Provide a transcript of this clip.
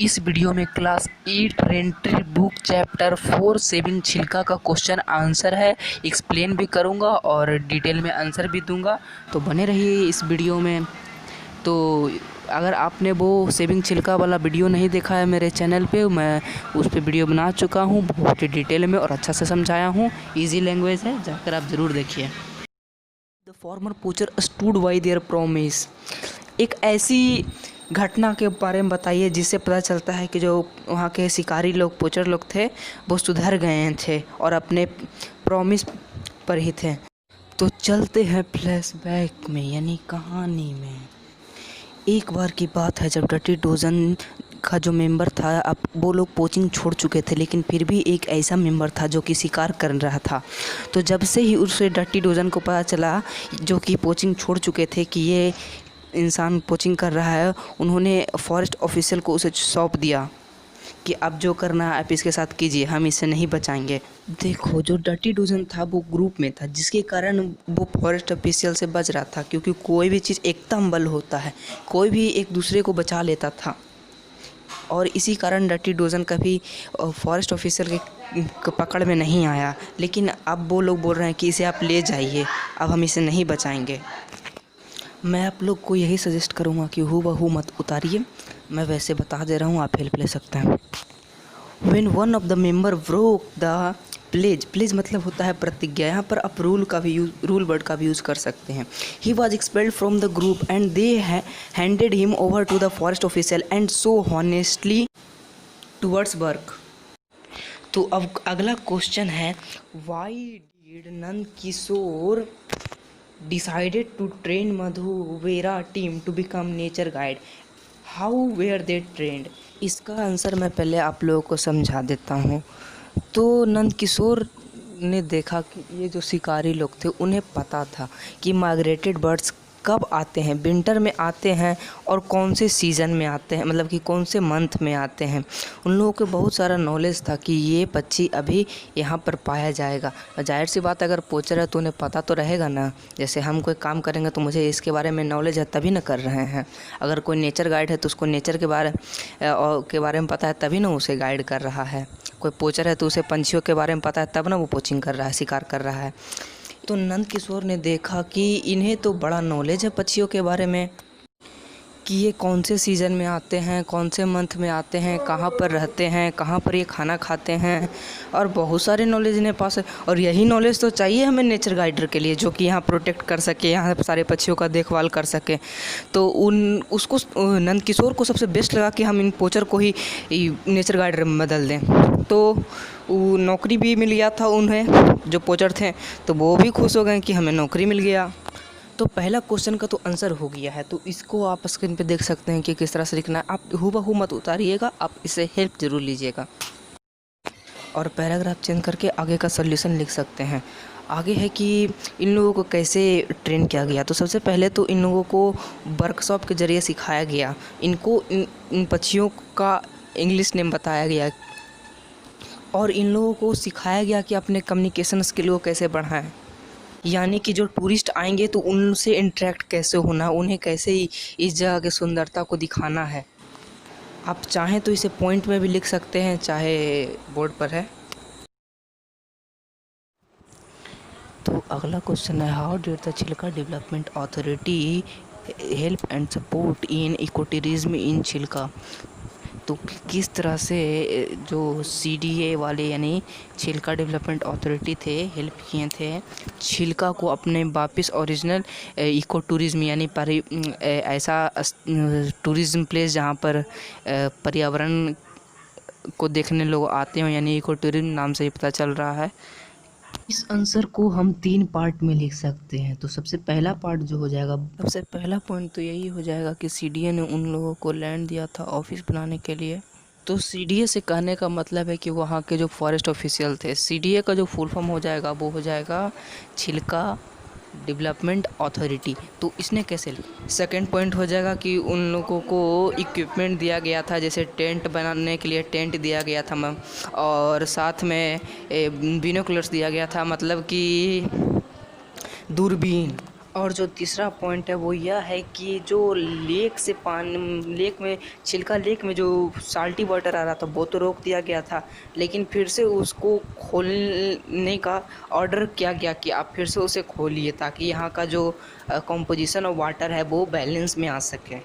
इस वीडियो में class 8 रेंट्री book chapter 4 saving छिलका का क्वेश्चन आंसर है। एक्सप्लेन भी करूंगा और डिटेल में आंसर भी दूंगा, तो बने रहिए इस वीडियो में। तो अगर आपने वो सेविंग छिलका वाला वीडियो नहीं देखा है मेरे चैनल पे, मैं उस पर वीडियो बना चुका हूँ, बहुत ही डिटेल में और अच्छा से समझाया हूँ। ईजी लैंग्वेज है, जाकर आप ज़रूर देखिए। The former पोचर stood by there promise. एक ऐसी घटना के बारे में बताइए जिससे पता चलता है कि जो वहाँ के शिकारी लोग, पोचर लोग थे, वो सुधर गए थे और अपने प्रॉमिस पर ही थे। तो चलते हैं फ्लैशबैक में, यानी कहानी में। एक बार की बात है जब डर्टी डोजन का जो मेंबर था, अब वो लोग कोचिंग छोड़ चुके थे, लेकिन फिर भी एक ऐसा मेंबर था जो कि शिकार कर रहा था। तो जब से ही उसे डर्टी डोजन को पता चला, जो कि कोचिंग छोड़ चुके थे, कि ये इंसान कोचिंग कर रहा है, उन्होंने फॉरेस्ट ऑफिसर को उसे सौंप दिया कि अब जो करना है आप इसके साथ कीजिए, हम इससे नहीं बचाएंगे। देखो, जो डर्टी डोजन था वो ग्रुप में था, जिसके कारण वो फॉरेस्ट ऑफिशियल से बच रहा था, क्योंकि कोई भी चीज़ एकदम बल होता है, कोई भी एक दूसरे को बचा लेता था। और इसी कारण डर्टी डोजन कभी फॉरेस्ट ऑफिसर के पकड़ में नहीं आया। लेकिन अब वो लोग बोल रहे हैं कि इसे आप ले जाइए, अब हम इसे नहीं बचाएंगे। मैं आप लोग को यही सजेस्ट करूँगा कि हूबहू मत उतारिए, मैं वैसे बता दे रहा हूँ, आप हेल्प ले सकते हैं। When one of the member broke the pledge, pledge मतलब होता है प्रतिज्ञा, यहाँ पर आप रूल वर्ड का भी यूज़ कर सकते हैं। He was expelled from the group and they handed him over to the forest official and so honestly towards work। तो अब अगला क्वेश्चन है, why did Nand Kishore decided to train Madhu Vera team to become nature guide? How were they trained? इसका answer मैं पहले आप लोगों को समझा देता हूँ। तो नंद किशोर ने देखा कि ये जो शिकारी लोग थे, उन्हें पता था कि माइग्रेटेड बर्ड्स कब आते हैं, विंटर में आते हैं और कौन से सीज़न में आते हैं, मतलब कि कौन से मंथ में आते हैं। उन लोगों को बहुत सारा नॉलेज था कि ये पक्षी अभी यहाँ पर पाया जाएगा। जाहिर सी बात, अगर पोचर है तो उन्हें पता तो रहेगा ना। जैसे हम कोई काम करेंगे तो मुझे इसके बारे में नॉलेज है तभी ना कर रहे हैं। अगर कोई नेचर गाइड है तो उसको नेचर के बारे में पता है तभी ना उसे गाइड कर रहा है। कोई पोचर है तो उसे पंछियों के बारे में पता है तब ना वो पोचिंग कर रहा है, शिकार कर रहा है। तो नंद किशोर ने देखा कि इन्हें तो बड़ा नॉलेज है पक्षियों के बारे में, कि ये कौन से सीज़न में आते हैं, कौन से मंथ में आते हैं, कहाँ पर रहते हैं, कहाँ पर ये खाना खाते हैं, और बहुत सारे नॉलेज इन्हें पास है। और यही नॉलेज तो चाहिए हमें नेचर गाइडर के लिए, जो कि यहाँ प्रोटेक्ट कर सके, यहाँ सारे पक्षियों का देखभाल कर सके। तो उसको नंद किशोर को सबसे बेस्ट लगा कि हम इन पोचर को ही नेचर गाइडर में बदल दें। तो वो नौकरी भी मिल गया था उन्हें, जो पोचर थे, तो वो भी खुश हो गए कि हमें नौकरी मिल गया। तो पहला क्वेश्चन का तो आंसर हो गया है। तो इसको आप स्क्रीन पे देख सकते हैं कि किस तरह से लिखना है। आप हूबहू मत उतारिएगा, आप इससे हेल्प ज़रूर लीजिएगा और पैराग्राफ चेंज करके आगे का सॉल्यूशन लिख सकते हैं। आगे है कि इन लोगों को कैसे ट्रेन किया गया। तो सबसे पहले तो इन लोगों को वर्कशॉप के ज़रिए सिखाया गया। इनको इन पक्षियों का इंग्लिश नेम बताया गया और इन लोगों को सिखाया गया कि अपने कम्युनिकेशन स्किल को कैसे बढ़ाएं। यानी कि जो टूरिस्ट आएंगे तो उनसे इंटरेक्ट कैसे होना, उन्हें कैसे इस जगह की सुंदरता को दिखाना है। आप चाहें तो इसे पॉइंट में भी लिख सकते हैं, चाहे बोर्ड पर है। तो अगला क्वेश्चन है, how did the Chilika development authority help and support in ecotourism in Chilika. तो किस तरह से जो CDA वाले यानी छिलका डेवलपमेंट अथॉरिटी थे, हेल्प किए थे छिलका को अपने वापस ओरिजिनल इको टूरिज़्म यानी ऐसा टूरिज़्म प्लेस जहाँ पर पर्यावरण को देखने लोग आते हो, यानी इको टूरिज़्म नाम से ही पता चल रहा है। इस आंसर को हम 3 पार्ट में लिख सकते हैं। तो सबसे पहला पार्ट जो हो जाएगा, सबसे पहला पॉइंट तो यही हो जाएगा कि CDA ने उन लोगों को लैंड दिया था ऑफिस बनाने के लिए। तो CDA से कहने का मतलब है कि वहाँ के जो फॉरेस्ट ऑफिशियल थे, CDA का जो फुल फॉर्म हो जाएगा वो हो जाएगा छिलका डेवलपमेंट अथॉरिटी। तो इसने कैसे, सेकंड पॉइंट हो जाएगा कि उन लोगों को इक्विपमेंट दिया गया था, जैसे टेंट बनाने के लिए टेंट दिया गया था मैम, और साथ में बिनोकुलर्स दिया गया था, मतलब कि दूरबीन। और जो तीसरा पॉइंट है वो यह है कि जो लेक से पानी, लेक में जो साल्टी वाटर आ रहा था वो तो रोक दिया गया था, लेकिन फिर से उसको खोलने का ऑर्डर किया गया कि आप फिर से उसे खोलिए ताकि यहाँ का जो कंपोजिशन ऑफ वाटर है वो बैलेंस में आ सके।